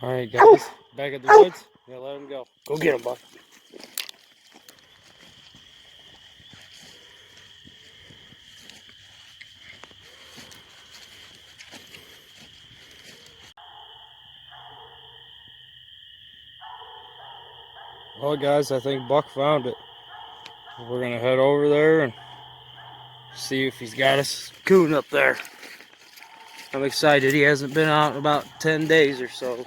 Alright guys, back at the woods. Yeah, let him go. Go get him, bud. Well guys, I think Buck found it. We're gonna head over there and see if he's got a coon up there. I'm excited. He hasn't been out in about 10 days or so.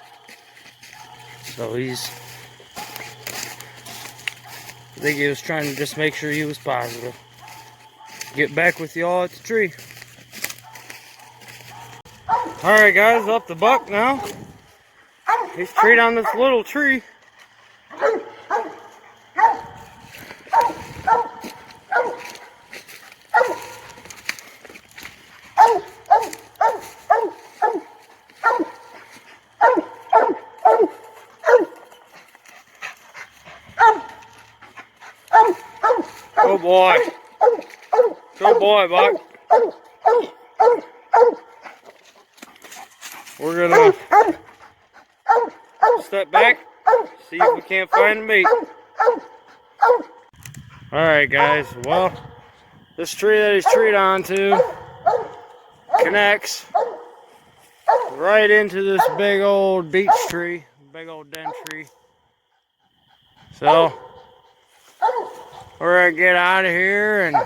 So I think he was trying to just make sure he was positive. Get back with y'all at the tree. Alright guys, up the buck now. He's treed on this little tree. Good boy. Good boy, Buck. We're gonna step back, see if we can't find a mate. Alright guys, well, this tree that he's treed onto connects right into this big old beech tree, big old den tree. So we're gonna get out of here and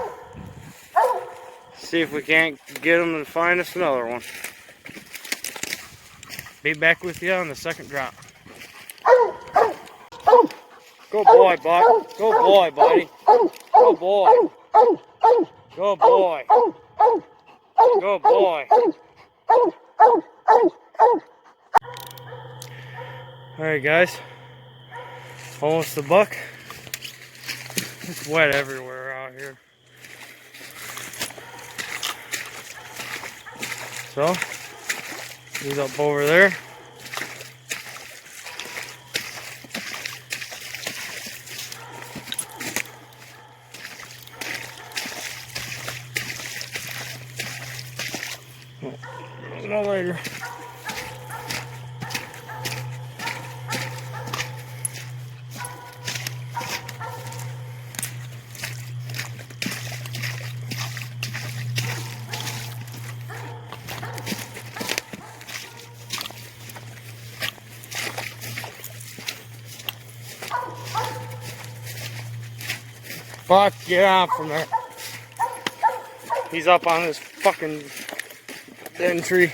see if we can't get him to find us another one. Be back with you on the second drop. Good boy, Buck. Good boy, buddy. Good boy. Good boy. Good boy. Alright guys, almost the buck. It's wet everywhere out here. So, he's up over there. No later. Buck, get out from there. He's up on this fucking den tree.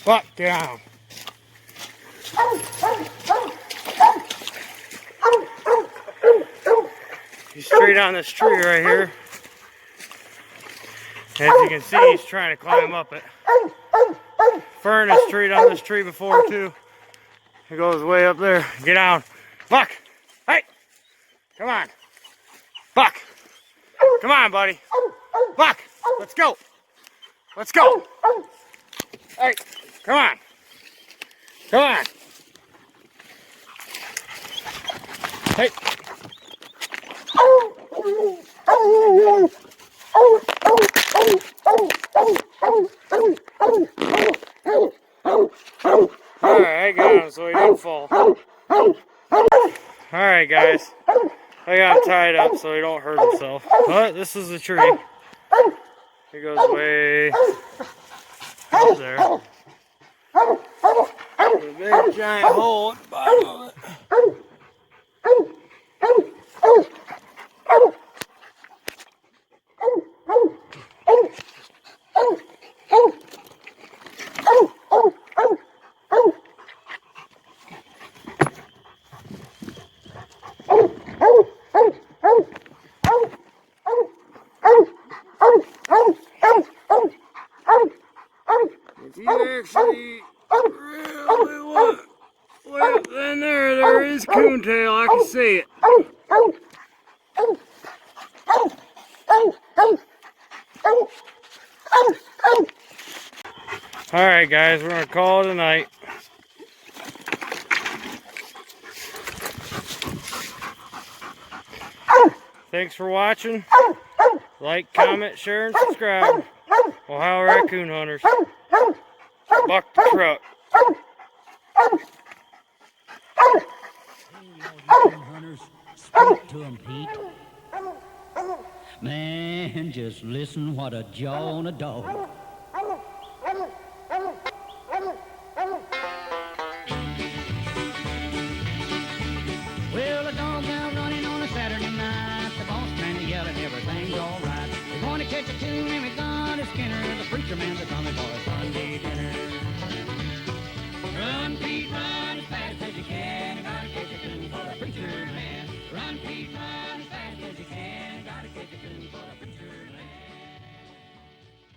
Buck, get down. He's straight on this tree right here. As you can see, he's trying to climb up it. Fern has treed on this tree before too. It goes way up there. Get down. Buck! Hey! Come on. Buck! Come on, buddy. Buck! Let's go! Let's go! Hey! Come on! Come on! Hey! Alright, I got him so he don't fall. Alright guys, I got him tied up so he don't hurt himself. But this is the tree. He goes way up there. There's a big giant hole at the bottom of it. If you actually really look way up in there is coontail. I can see it. Alright guys, we're going to call it a night. Thanks for watching. Like, comment, share, and subscribe. Ohio Raccoon Hunters. Buck the truck. Hey, all you hunters, speak to 'em, Pete. Man, just listen what a jaw on a dog.